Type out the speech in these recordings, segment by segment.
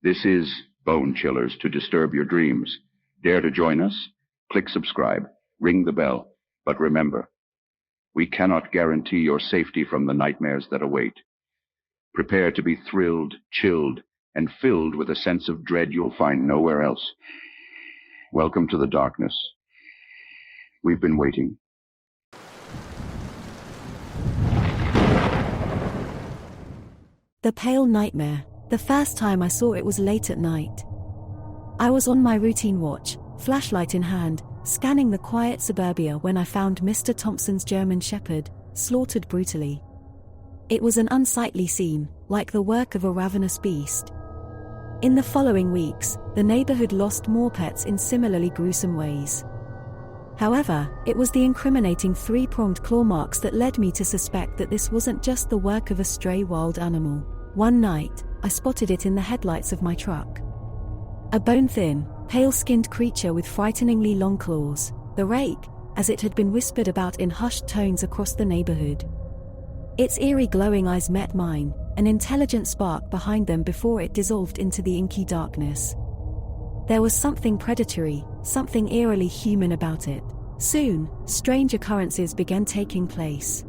This is Bone Chillers to disturb your dreams. Dare to join us? Click subscribe, ring the bell. But remember, we cannot guarantee your safety from the nightmares that await. Prepare to be thrilled, chilled, and filled with a sense of dread you'll find nowhere else. Welcome to the darkness. We've been waiting. The Pale Nightmare. The first time I saw it was late at night. I was on my routine watch, flashlight in hand, scanning the quiet suburbia when I found Mr. Thompson's German Shepherd, slaughtered brutally. It was an unsightly scene, like the work of a ravenous beast. In the following weeks, the neighborhood lost more pets in similarly gruesome ways. However, it was the incriminating three-pronged claw marks that led me to suspect that this wasn't just the work of a stray wild animal. One night, I spotted it in the headlights of my truck. A bone-thin, pale-skinned creature with frighteningly long claws, the rake, as it had been whispered about in hushed tones across the neighborhood. Its eerie glowing eyes met mine, an intelligent spark behind them before it dissolved into the inky darkness. There was something predatory, something eerily human about it. Soon, strange occurrences began taking place.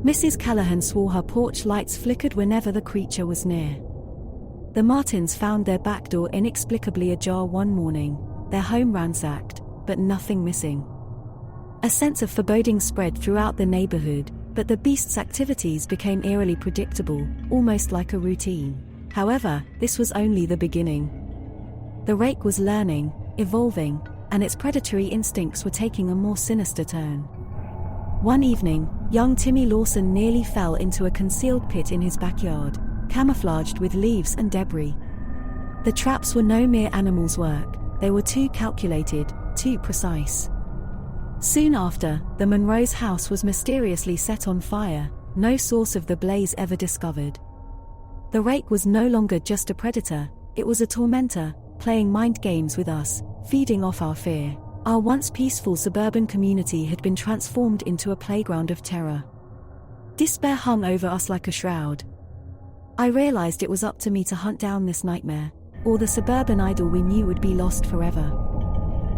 Mrs. Callahan swore her porch lights flickered whenever the creature was near. The Martins found their back door inexplicably ajar one morning, their home ransacked, but nothing missing. A sense of foreboding spread throughout the neighborhood, but the beast's activities became eerily predictable, almost like a routine. However, this was only the beginning. The rake was learning, evolving, and its predatory instincts were taking a more sinister turn. One evening, young Timmy Lawson nearly fell into a concealed pit in his backyard, camouflaged with leaves and debris. The traps were no mere animal's work, they were too calculated, too precise. Soon after, the Monroe's house was mysteriously set on fire, no source of the blaze ever discovered. The rake was no longer just a predator, it was a tormentor, playing mind games with us, feeding off our fear. Our once peaceful suburban community had been transformed into a playground of terror. Despair hung over us like a shroud. I realized it was up to me to hunt down this nightmare, or the suburban idol we knew would be lost forever.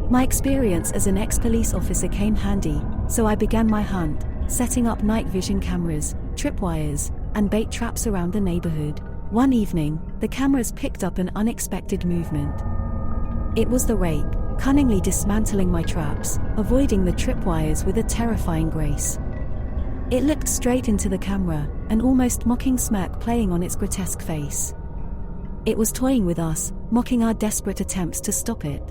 My experience as an ex-police officer came handy, so I began my hunt, setting up night vision cameras, tripwires, and bait traps around the neighborhood. One evening, the cameras picked up an unexpected movement. It was the rake, cunningly dismantling my traps, avoiding the tripwires with a terrifying grace. It looked straight into the camera, an almost mocking smirk playing on its grotesque face. It was toying with us, mocking our desperate attempts to stop it.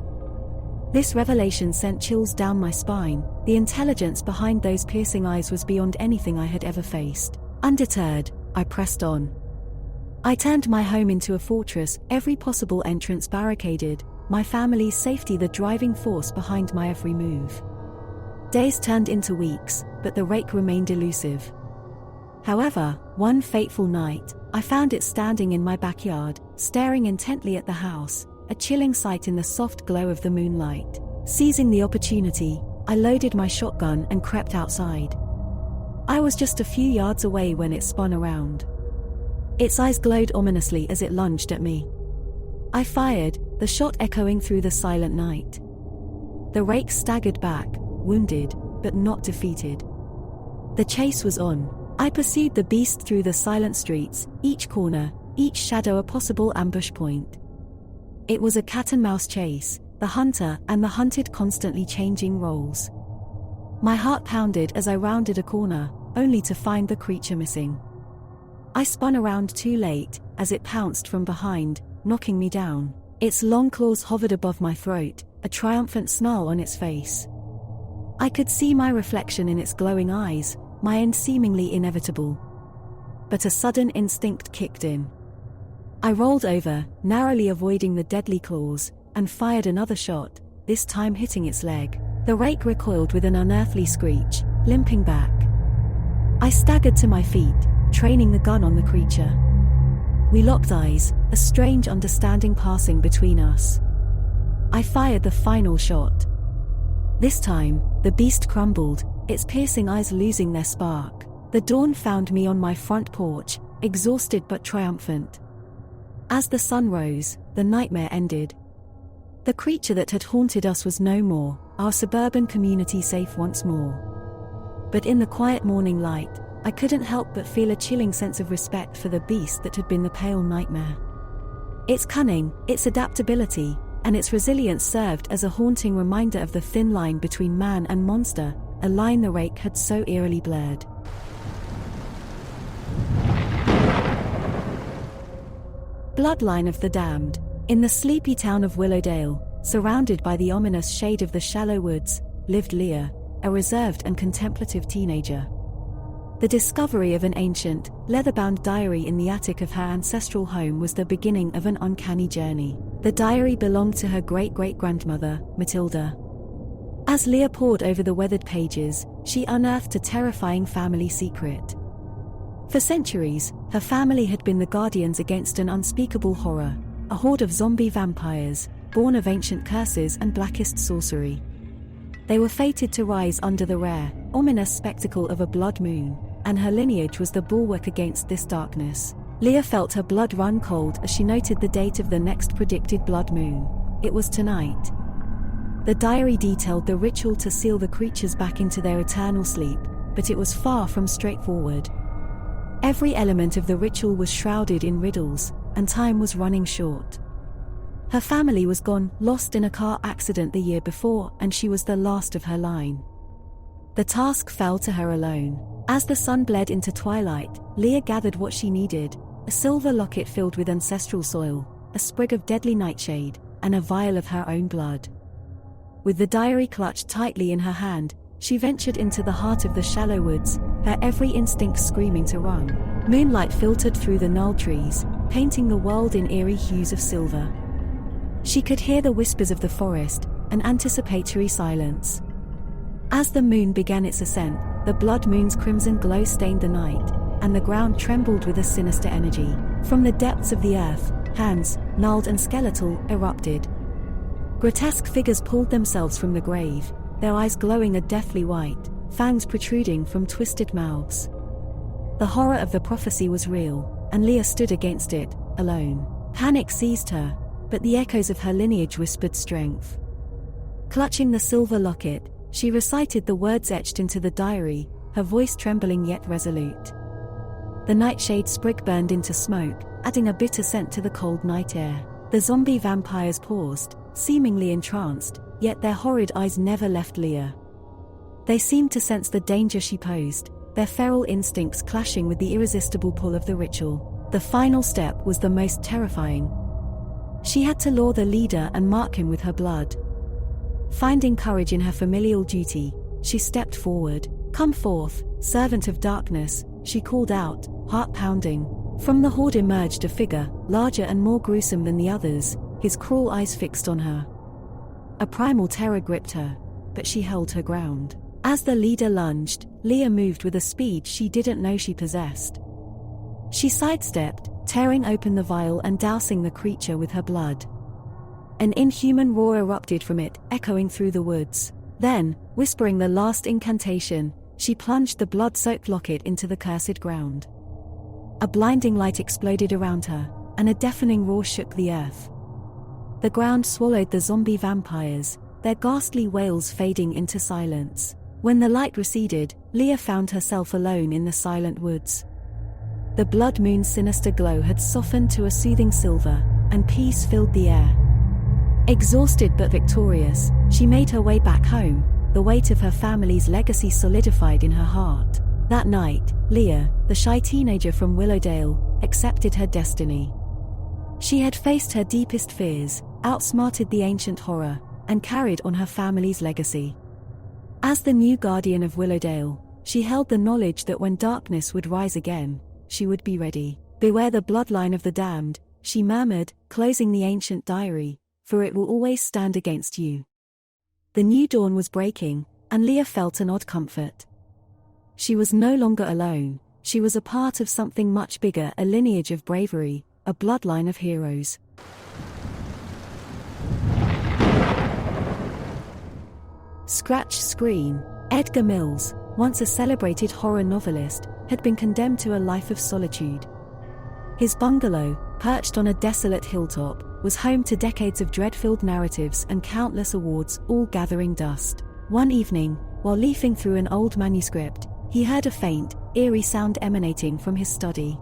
This revelation sent chills down my spine. The intelligence behind those piercing eyes was beyond anything I had ever faced. Undeterred, I pressed on. I turned my home into a fortress, every possible entrance barricaded, my family's safety the driving force behind my every move. Days turned into weeks, but the rake remained elusive. However, one fateful night, I found it standing in my backyard, staring intently at the house, a chilling sight in the soft glow of the moonlight. Seizing the opportunity, I loaded my shotgun and crept outside. I was just a few yards away when it spun around. Its eyes glowed ominously as it lunged at me. I fired, the shot echoing through the silent night. The rake staggered back, wounded, but not defeated. The chase was on. I pursued the beast through the silent streets, each corner, each shadow a possible ambush point. It was a cat-and-mouse chase, the hunter and the hunted constantly changing roles. My heart pounded as I rounded a corner, only to find the creature missing. I spun around too late, as it pounced from behind, knocking me down. Its long claws hovered above my throat, a triumphant snarl on its face. I could see my reflection in its glowing eyes, my end seemingly inevitable. But a sudden instinct kicked in. I rolled over, narrowly avoiding the deadly claws, and fired another shot, this time hitting its leg. The rake recoiled with an unearthly screech, limping back. I staggered to my feet, training the gun on the creature. We locked eyes, a strange understanding passing between us. I fired the final shot. This time, the beast crumbled, its piercing eyes losing their spark. The dawn found me on my front porch, exhausted but triumphant. As the sun rose, the nightmare ended. The creature that had haunted us was no more, our suburban community safe once more. But in the quiet morning light, I couldn't help but feel a chilling sense of respect for the beast that had been the pale nightmare. Its cunning, its adaptability, and its resilience served as a haunting reminder of the thin line between man and monster, a line the rake had so eerily blurred. Bloodline of the Damned. In the sleepy town of Willowdale, surrounded by the ominous shade of the shallow woods, lived Leah, a reserved and contemplative teenager. The discovery of an ancient, leather-bound diary in the attic of her ancestral home was the beginning of an uncanny journey. The diary belonged to her great-great-grandmother, Matilda. As Leah pored over the weathered pages, she unearthed a terrifying family secret. For centuries, her family had been the guardians against an unspeakable horror, a horde of zombie vampires, born of ancient curses and blackest sorcery. They were fated to rise under the rare, ominous spectacle of a blood moon, and her lineage was the bulwark against this darkness. Leah felt her blood run cold as she noted the date of the next predicted blood moon. It was tonight. The diary detailed the ritual to seal the creatures back into their eternal sleep, but it was far from straightforward. Every element of the ritual was shrouded in riddles, and time was running short. Her family was gone, lost in a car accident the year before, and she was the last of her line. The task fell to her alone. As the sun bled into twilight, Leah gathered what she needed: a silver locket filled with ancestral soil, a sprig of deadly nightshade, and a vial of her own blood. With the diary clutched tightly in her hand, she ventured into the heart of the shallow woods, her every instinct screaming to run. Moonlight filtered through the gnarled trees, painting the world in eerie hues of silver. She could hear the whispers of the forest, an anticipatory silence. As the moon began its ascent, the blood moon's crimson glow stained the night, and the ground trembled with a sinister energy. From the depths of the earth, hands, gnarled and skeletal, erupted. Grotesque figures pulled themselves from the grave, their eyes glowing a deathly white, fangs protruding from twisted mouths. The horror of the prophecy was real, and Leah stood against it, alone. Panic seized her, but the echoes of her lineage whispered strength. Clutching the silver locket, she recited the words etched into the diary, her voice trembling yet resolute. The nightshade sprig burned into smoke, adding a bitter scent to the cold night air. The zombie vampires paused, seemingly entranced, yet their horrid eyes never left Leah. They seemed to sense the danger she posed, their feral instincts clashing with the irresistible pull of the ritual. The final step was the most terrifying. She had to lure the leader and mark him with her blood. Finding courage in her familial duty, she stepped forward. "Come forth, servant of darkness," she called out, heart pounding. From the horde emerged a figure, larger and more gruesome than the others, his cruel eyes fixed on her. A primal terror gripped her, but she held her ground. As the leader lunged, Leah moved with a speed she didn't know she possessed. She sidestepped, tearing open the vial and dousing the creature with her blood. An inhuman roar erupted from it, echoing through the woods. Then, whispering the last incantation, she plunged the blood-soaked locket into the cursed ground. A blinding light exploded around her, and a deafening roar shook the earth. The ground swallowed the zombie vampires, their ghastly wails fading into silence. When the light receded, Leah found herself alone in the silent woods. The blood moon's sinister glow had softened to a soothing silver, and peace filled the air. Exhausted but victorious, she made her way back home, the weight of her family's legacy solidified in her heart. That night, Leah, the shy teenager from Willowdale, accepted her destiny. She had faced her deepest fears, outsmarted the ancient horror, and carried on her family's legacy. As the new guardian of Willowdale, she held the knowledge that when darkness would rise again, she would be ready. "Beware the bloodline of the damned," she murmured, closing the ancient diary, "for it will always stand against you." The new dawn was breaking, and Leah felt an odd comfort. She was no longer alone, she was a part of something much bigger, a lineage of bravery, a bloodline of heroes. Scratch Screen. Edgar Mills, once a celebrated horror novelist, had been condemned to a life of solitude. His bungalow, perched on a desolate hilltop, was home to decades of dread-filled narratives and countless awards, all gathering dust. One evening, while leafing through an old manuscript, he heard a faint, eerie sound emanating from his study.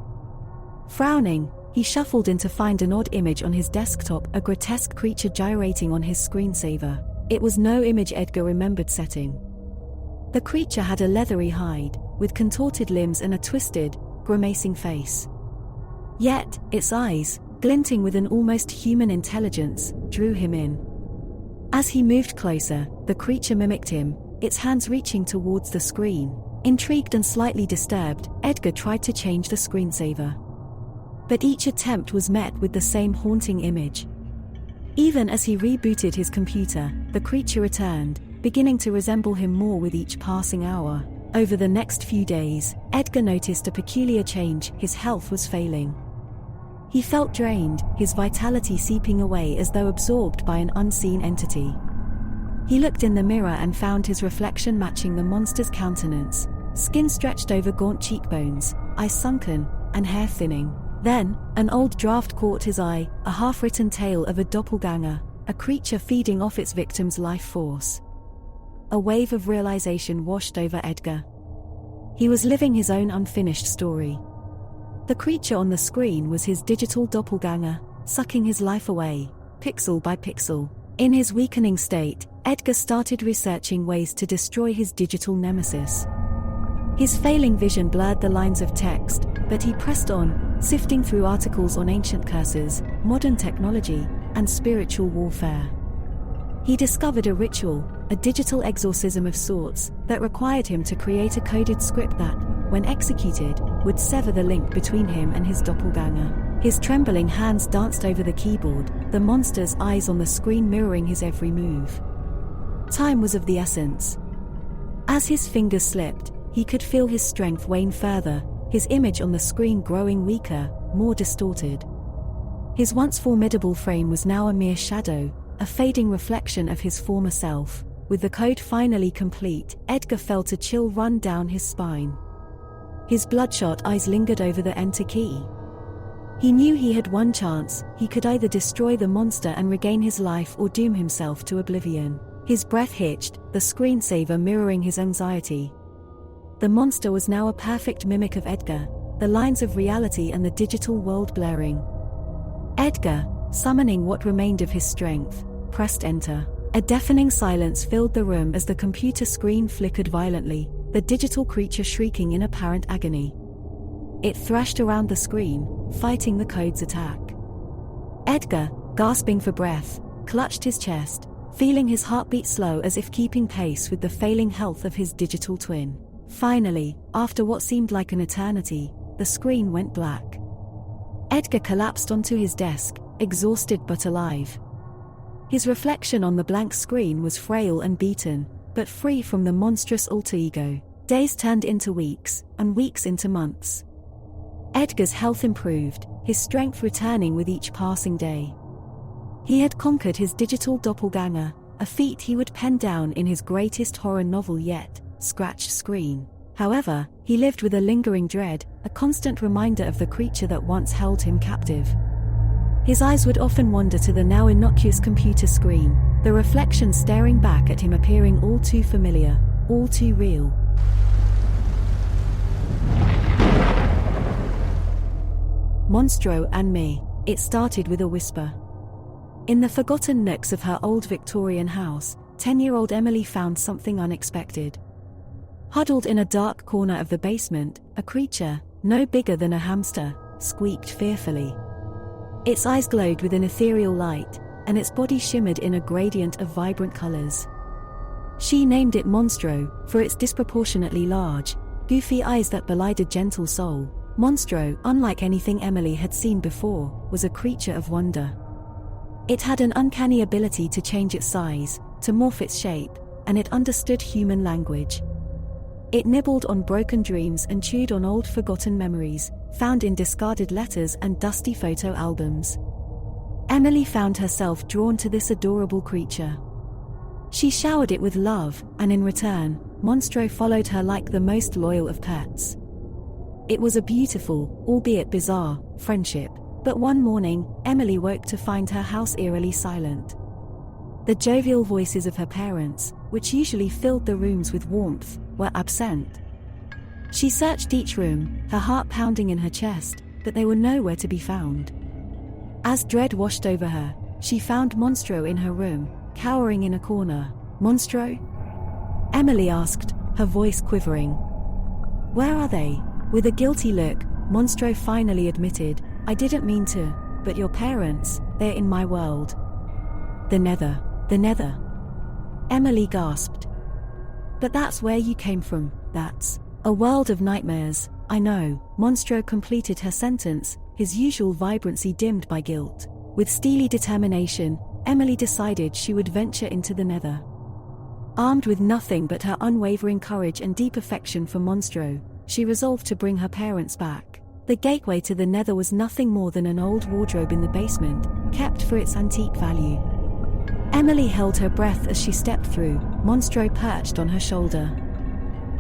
Frowning, he shuffled in to find an odd image on his desktop, a grotesque creature gyrating on his screensaver. It was no image Edgar remembered setting. The creature had a leathery hide, with contorted limbs and a twisted, grimacing face. Yet, its eyes, glinting with an almost human intelligence, drew him in. As he moved closer, the creature mimicked him, its hands reaching towards the screen. Intrigued and slightly disturbed, Edgar tried to change the screensaver. But each attempt was met with the same haunting image. Even as he rebooted his computer, the creature returned, beginning to resemble him more with each passing hour. Over the next few days, Edgar noticed a peculiar change. His health was failing. He felt drained, his vitality seeping away as though absorbed by an unseen entity. He looked in the mirror and found his reflection matching the monster's countenance, skin stretched over gaunt cheekbones, eyes sunken, and hair thinning. Then, an old draft caught his eye, a half-written tale of a doppelganger, a creature feeding off its victim's life force. A wave of realization washed over Edgar. He was living his own unfinished story. The creature on the screen was his digital doppelganger, sucking his life away, pixel by pixel. In his weakening state, Edgar started researching ways to destroy his digital nemesis. His failing vision blurred the lines of text, but he pressed on, sifting through articles on ancient curses, modern technology, and spiritual warfare. He discovered a ritual, a digital exorcism of sorts, that required him to create a coded script that, when executed, would sever the link between him and his doppelganger. His trembling hands danced over the keyboard, the monster's eyes on the screen mirroring his every move. Time was of the essence. As his fingers slipped, he could feel his strength wane further, his image on the screen growing weaker, more distorted. His once formidable frame was now a mere shadow, a fading reflection of his former self. With the code finally complete, Edgar felt a chill run down his spine. His bloodshot eyes lingered over the enter key. He knew he had one chance. He could either destroy the monster and regain his life or doom himself to oblivion. His breath hitched, the screensaver mirroring his anxiety. The monster was now a perfect mimic of Edgar, the lines of reality and the digital world blurring. Edgar, summoning what remained of his strength, pressed enter. A deafening silence filled the room as the computer screen flickered violently, the digital creature shrieking in apparent agony. It thrashed around the screen, fighting the code's attack. Edgar, gasping for breath, clutched his chest, feeling his heartbeat slow as if keeping pace with the failing health of his digital twin. Finally, after what seemed like an eternity, the screen went black. Edgar collapsed onto his desk, exhausted but alive. His reflection on the blank screen was frail and beaten, but free from the monstrous alter ego. Days turned into weeks, and weeks into months. Edgar's health improved, his strength returning with each passing day. He had conquered his digital doppelganger, a feat he would pen down in his greatest horror novel yet, Scratched Screen. However, he lived with a lingering dread, a constant reminder of the creature that once held him captive. His eyes would often wander to the now innocuous computer screen, the reflection staring back at him appearing all too familiar, all too real. Monstro and me. It started with a whisper. In the forgotten nooks of her old Victorian house, 10-year-old Emily found something unexpected. Huddled in a dark corner of the basement, a creature, no bigger than a hamster, squeaked fearfully. Its eyes glowed with an ethereal light, and its body shimmered in a gradient of vibrant colors. She named it Monstro, for its disproportionately large, goofy eyes that belied a gentle soul. Monstro, unlike anything Emily had seen before, was a creature of wonder. It had an uncanny ability to change its size, to morph its shape, and it understood human language. It nibbled on broken dreams and chewed on old forgotten memories, found in discarded letters and dusty photo albums. Emily found herself drawn to this adorable creature. She showered it with love, and in return, Monstro followed her like the most loyal of pets. It was a beautiful, albeit bizarre, friendship, But one morning, Emily woke to find her house eerily silent. The jovial voices of her parents, which usually filled the rooms with warmth, were absent. She searched each room, her heart pounding in her chest, but they were nowhere to be found. As dread washed over her, she found Monstro in her room, cowering in a corner. "Monstro?" Emily asked, her voice quivering. "Where are they?" With a guilty look, Monstro finally admitted, "I didn't mean to, but your parents, they're in my world." "The Nether. The Nether?" Emily gasped. "But that's where you came from, that's a world of nightmares, I know." Monstro completed her sentence, his usual vibrancy dimmed by guilt. With steely determination, Emily decided she would venture into the Nether. Armed with nothing but her unwavering courage and deep affection for Monstro, she resolved to bring her parents back. The gateway to the Nether was nothing more than an old wardrobe in the basement, kept for its antique value. Emily held her breath as she stepped through, Monstro perched on her shoulder.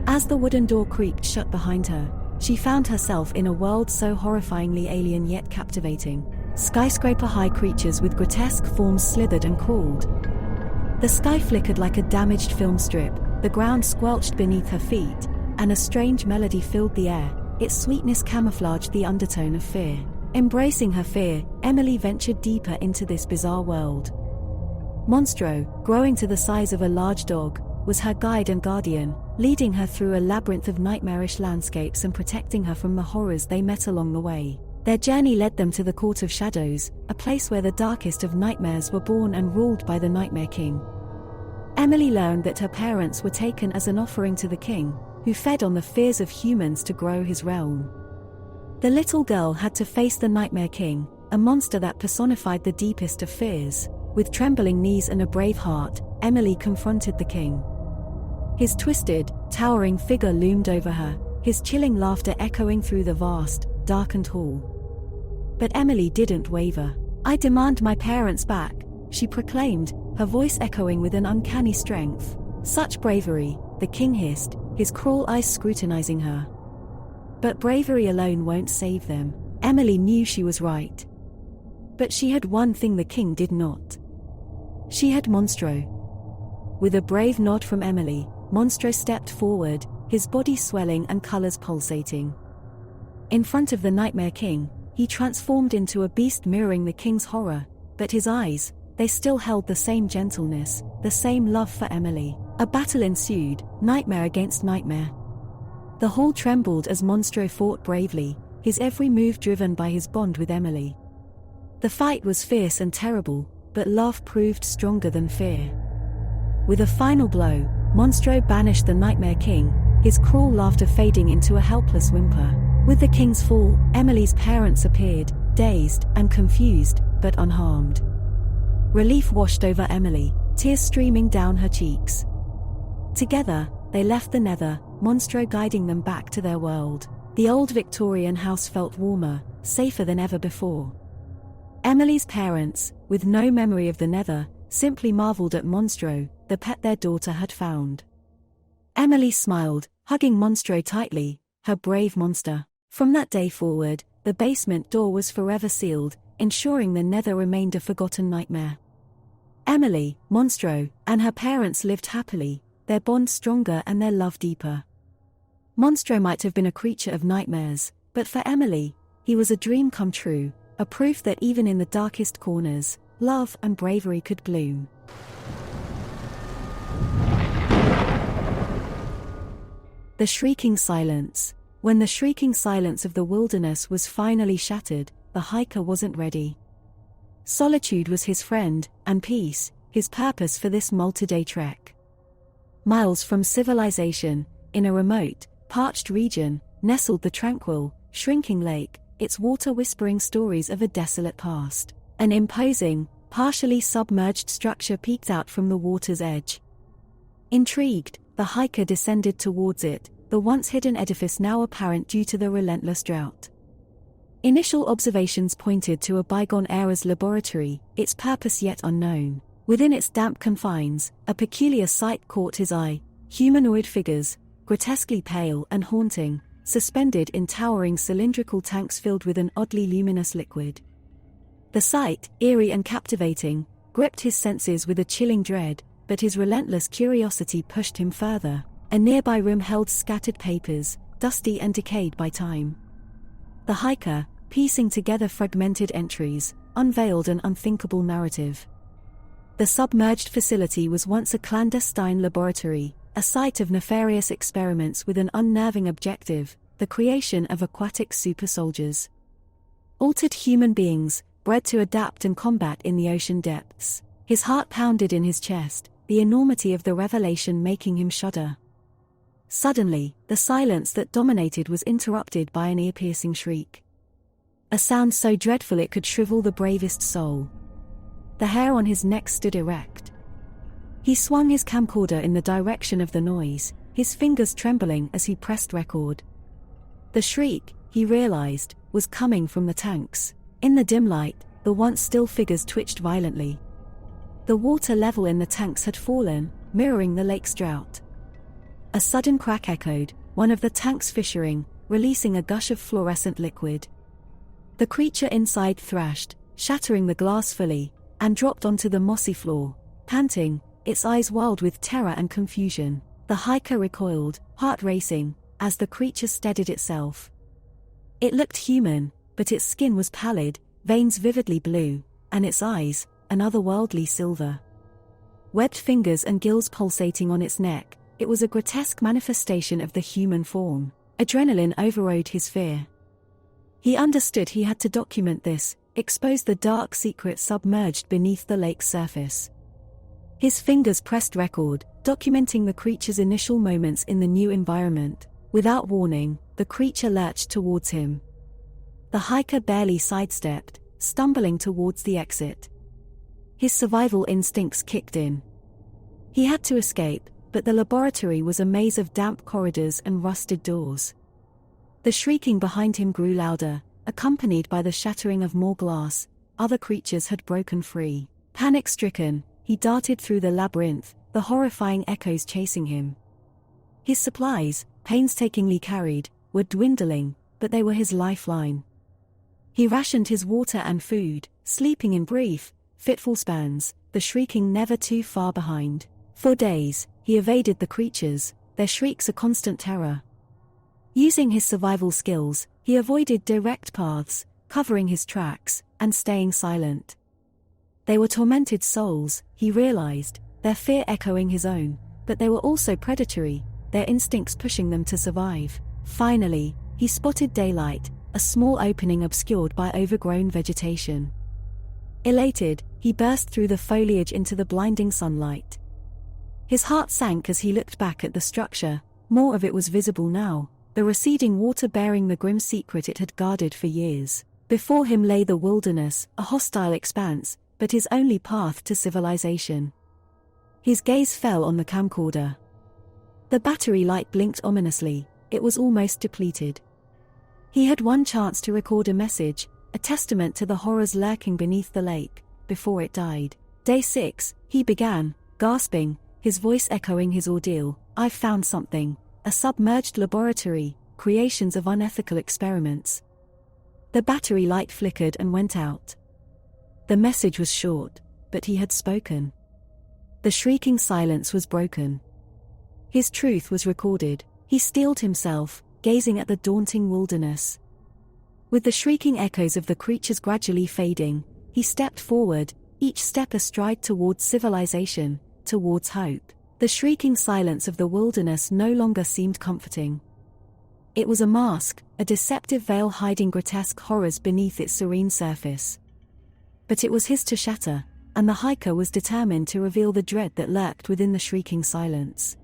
As the wooden door creaked shut behind her, she found herself in a world so horrifyingly alien yet captivating. Skyscraper-high creatures with grotesque forms slithered and crawled. The sky flickered like a damaged film strip, the ground squelched beneath her feet, and a strange melody filled the air, its sweetness camouflaged the undertone of fear. Embracing her fear, Emily ventured deeper into this bizarre world. Monstro, growing to the size of a large dog, was her guide and guardian, leading her through a labyrinth of nightmarish landscapes and protecting her from the horrors they met along the way. Their journey led them to the Court of Shadows, a place where the darkest of nightmares were born and ruled by the Nightmare King. Emily learned that her parents were taken as an offering to the king, who fed on the fears of humans to grow his realm. The little girl had to face the Nightmare King, a monster that personified the deepest of fears. With trembling knees and a brave heart, Emily confronted the king. His twisted, towering figure loomed over her, his chilling laughter echoing through the vast, darkened hall. But Emily didn't waver. "I demand my parents back," she proclaimed, her voice echoing with an uncanny strength. "Such bravery," the king hissed, his cruel eyes scrutinizing her. "But bravery alone won't save them." Emily knew she was right. But she had one thing the king did not. She had Monstro. With a brave nod from Emily, Monstro stepped forward, his body swelling and colors pulsating. In front of the Nightmare King, he transformed into a beast mirroring the king's horror, but his eyes, they still held the same gentleness, the same love for Emily. A battle ensued, nightmare against nightmare. The hall trembled as Monstro fought bravely, his every move driven by his bond with Emily. The fight was fierce and terrible, but love proved stronger than fear. With a final blow, Monstro banished the Nightmare King, his cruel laughter fading into a helpless whimper. With the king's fall, Emily's parents appeared, dazed and confused, but unharmed. Relief washed over Emily, tears streaming down her cheeks. Together, they left the Nether, Monstro guiding them back to their world. The old Victorian house felt warmer, safer than ever before. Emily's parents, with no memory of the Nether, simply marveled at Monstro, the pet their daughter had found. Emily smiled, hugging Monstro tightly, her brave monster. From that day forward, the basement door was forever sealed, ensuring the Nether remained a forgotten nightmare. Emily, Monstro, and her parents lived happily, their bond stronger and their love deeper. Monstro might have been a creature of nightmares, but for Emily, he was a dream come true, a proof that even in the darkest corners, love and bravery could bloom. The shrieking silence. When the shrieking silence of the wilderness was finally shattered, the hiker wasn't ready. Solitude was his friend, and peace, his purpose for this multi-day trek. Miles from civilization, in a remote, parched region, nestled the tranquil, shrinking lake, its water whispering stories of a desolate past. An imposing, partially submerged structure peeked out from the water's edge. Intrigued, the hiker descended towards it, the once hidden edifice now apparent due to the relentless drought. Initial observations pointed to a bygone era's laboratory, its purpose yet unknown. Within its damp confines, a peculiar sight caught his eye: humanoid figures, grotesquely pale and haunting, suspended in towering cylindrical tanks filled with an oddly luminous liquid. The sight, eerie and captivating, gripped his senses with a chilling dread, but his relentless curiosity pushed him further. A nearby room held scattered papers, dusty and decayed by time. The hiker, piecing together fragmented entries, unveiled an unthinkable narrative. The submerged facility was once a clandestine laboratory, a site of nefarious experiments with an unnerving objective, the creation of aquatic super soldiers. Altered human beings, bred to adapt and combat in the ocean depths. His heart pounded in his chest, the enormity of the revelation making him shudder. Suddenly, the silence that dominated was interrupted by an ear-piercing shriek. A sound so dreadful it could shrivel the bravest soul. The hair on his neck stood erect. He swung his camcorder in the direction of the noise, his fingers trembling as he pressed record. The shriek, he realized, was coming from the tanks. In the dim light, the once still figures twitched violently. The water level in the tanks had fallen, mirroring the lake's drought. A sudden crack echoed, one of the tanks fissuring, releasing a gush of fluorescent liquid. The creature inside thrashed, shattering the glass fully, and dropped onto the mossy floor, panting, its eyes wild with terror and confusion. The hiker recoiled, heart racing, as the creature steadied itself. It looked human, but its skin was pallid, veins vividly blue, and its eyes, an otherworldly silver. Webbed fingers and gills pulsating on its neck, it was a grotesque manifestation of the human form. Adrenaline overrode his fear. He understood he had to document this, expose the dark secret submerged beneath the lake's surface. His fingers pressed record, documenting the creature's initial moments in the new environment. Without warning, the creature lurched towards him. The hiker barely sidestepped, stumbling towards the exit. His survival instincts kicked in. He had to escape, but the laboratory was a maze of damp corridors and rusted doors. The shrieking behind him grew louder, accompanied by the shattering of more glass. Other creatures had broken free. Panic-stricken, he darted through the labyrinth, the horrifying echoes chasing him. His supplies, painstakingly carried, were dwindling, but they were his lifeline. He rationed his water and food, sleeping in brief, fitful spans, the shrieking never too far behind. For days, he evaded the creatures, their shrieks a constant terror. Using his survival skills, he avoided direct paths, covering his tracks, and staying silent. They were tormented souls, he realized, their fear echoing his own, but they were also predatory, their instincts pushing them to survive. Finally, he spotted daylight, a small opening obscured by overgrown vegetation. Elated, he burst through the foliage into the blinding sunlight. His heart sank as he looked back at the structure. More of it was visible now, the receding water bearing the grim secret it had guarded for years. Before him lay the wilderness, a hostile expanse, but his only path to civilization. His gaze fell on the camcorder. The battery light blinked ominously, it was almost depleted. He had one chance to record a message, a testament to the horrors lurking beneath the lake, before it died. Day 6, he began, gasping, his voice echoing his ordeal. "I've found something. A submerged laboratory, creations of unethical experiments." The battery light flickered and went out. The message was short, but he had spoken. The shrieking silence was broken. His truth was recorded. He steeled himself, gazing at the daunting wilderness. With the shrieking echoes of the creatures gradually fading, he stepped forward, each step a stride towards civilization, towards hope. The shrieking silence of the wilderness no longer seemed comforting. It was a mask, a deceptive veil hiding grotesque horrors beneath its serene surface. But it was his to shatter, and the hiker was determined to reveal the dread that lurked within the shrieking silence.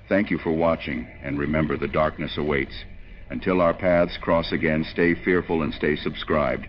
Thank you for watching, and remember, the darkness awaits. Until our paths cross again, stay fearful and stay subscribed.